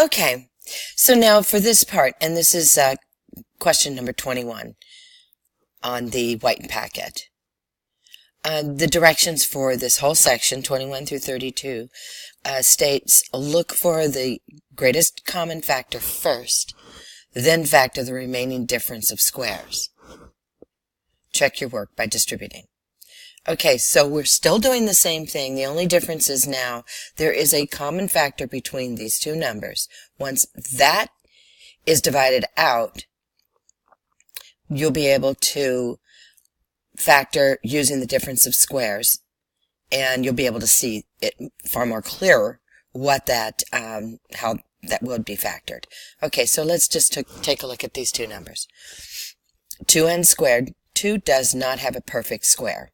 Okay, so now for this part, and this is question number 21 on the white packet. The directions for this whole section, 21 through 32, states look for the greatest common factor first, then factor the remaining difference of squares. Check your work by distributing. Okay, so we're still doing the same thing. The only difference is now there is a common factor between these two numbers. Once that is divided out, you'll be able to factor using the difference of squares, and you'll be able to see it far more clearer what that how that would be factored. Okay, so let's just take a look at these two numbers. 2n squared. 2 does not have a perfect square.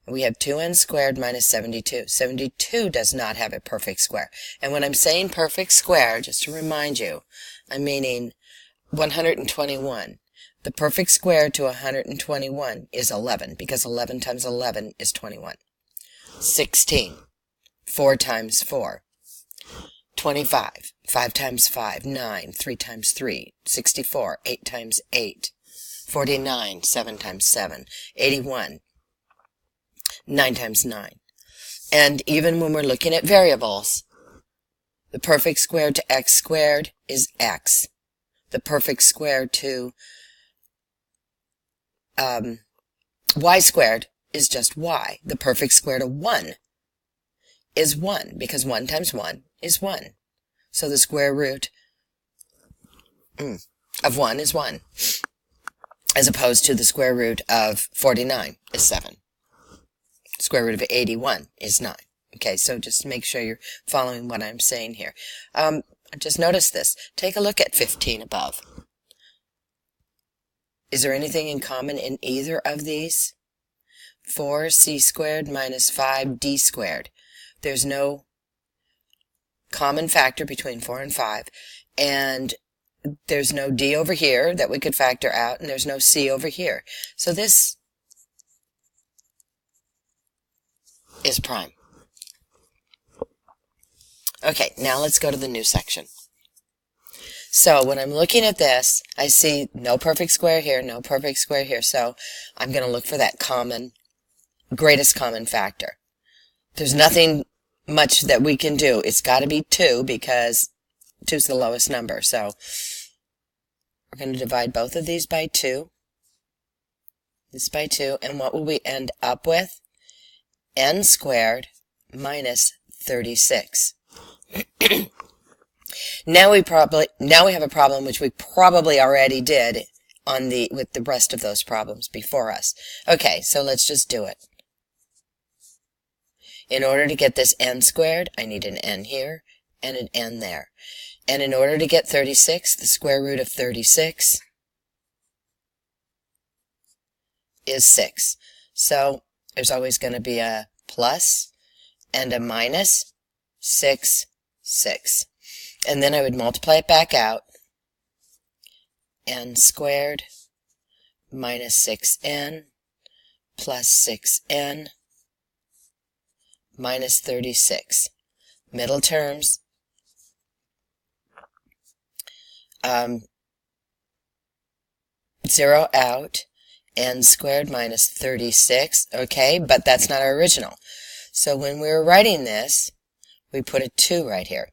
We have 2n squared minus 72. 72 does not have a perfect square. And when I'm saying perfect square, just to remind you, I'm meaning 121. The perfect square to 121 is 11, because 11 times 11 is 21. 16. 4 times 4. 25. 5 times 5. 9. 3 times 3. 64. 8 times 8. 49. 7 times 7. 81. 9 times 9. And even when we're looking at variables, the perfect square to x squared is x. The perfect square to y squared is just y. The perfect square to 1 is 1, because 1 times 1 is 1. So the square root of 1 is 1, as opposed to the square root of 49 is 7. Square root of 81 is 9. Okay, so just make sure you're following what I'm saying here. Just notice this. Take a look at 15 above. Is there anything in common in either of these? 4c squared minus 5d squared. There's no common factor between 4 and 5, and there's no d over here that we could factor out, and there's no c over here. So this is prime. Okay, now let's go to the new section. So when I'm looking at this, I see no perfect square here, no perfect square here, so I'm going to look for that greatest common factor. There's nothing much that we can do. It's got to be 2, because 2 is the lowest number. So we're going to divide both of these by 2, this by 2, and what will we end up with? N squared minus 36. Now we have a problem which we probably already did with the rest of those problems before us. Okay, so let's just do it. In order to get this n squared, I need an n here and an n there. And in order to get 36, the square root of 36 is 6. So there's always going to be a plus and a minus. 6, 6. And then I would multiply it back out. N squared minus 6n plus 6n minus 36. Middle terms. Zero out. N squared minus 36. Okay, but that's not our original. So when we were writing this, we put a 2 right here,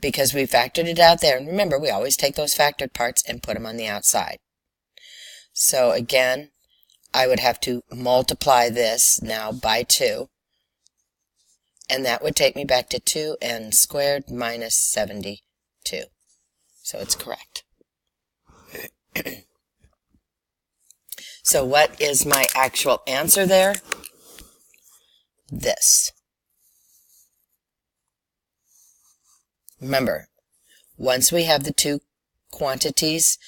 because we factored it out there. And remember, we always take those factored parts and put them on the outside. So again, I would have to multiply this now by 2, and that would take me back to 2n squared minus 72. So it's correct. So what is my actual answer there? This. Remember, once we have the two quantities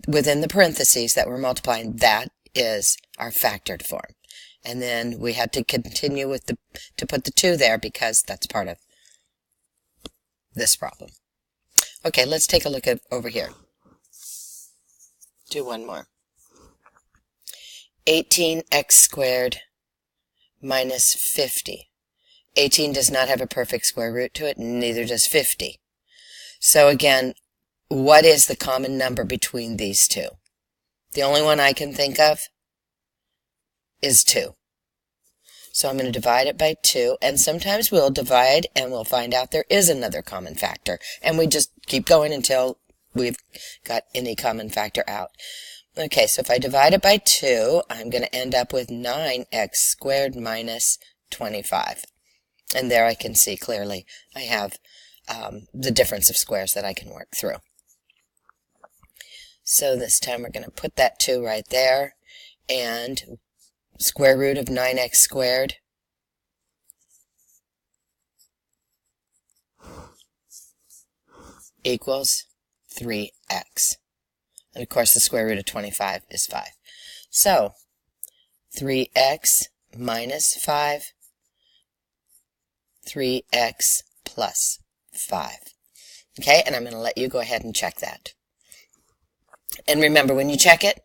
within the parentheses that we're multiplying, that is our factored form. And then we had to continue to put the 2 there, because that's part of this problem. Okay, let's take a look at over here. Do one more. 18x squared minus 50 18 does not have a perfect square root to it, and neither does 50. So again, what is the common number between these two? The only one I can think of is 2. So I'm going to divide it by 2, and sometimes we'll divide and we'll find out there is another common factor, and we just keep going until we've got any common factor out. Okay, so if I divide it by 2, I'm going to end up with 9x squared minus 25. And there I can see clearly I have the difference of squares that I can work through. So this time we're going to put that 2 right there, and square root of 9x squared equals 3x. And of course the square root of 25 is 5. So 3x minus 5, 3x plus 5. Okay, and I'm going to let you go ahead and check that. And remember, when you check it,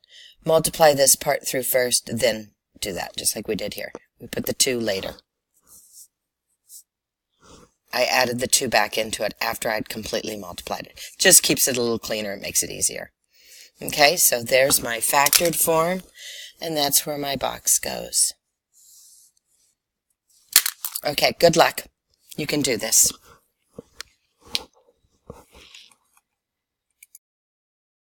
multiply this part through first, then do that, just like we did here. We put the 2 later. I added the 2 back into it after I'd completely multiplied it. Just keeps it a little cleaner, it makes it easier. Okay, so there's my factored form, and that's where my box goes. Okay, good luck. You can do this.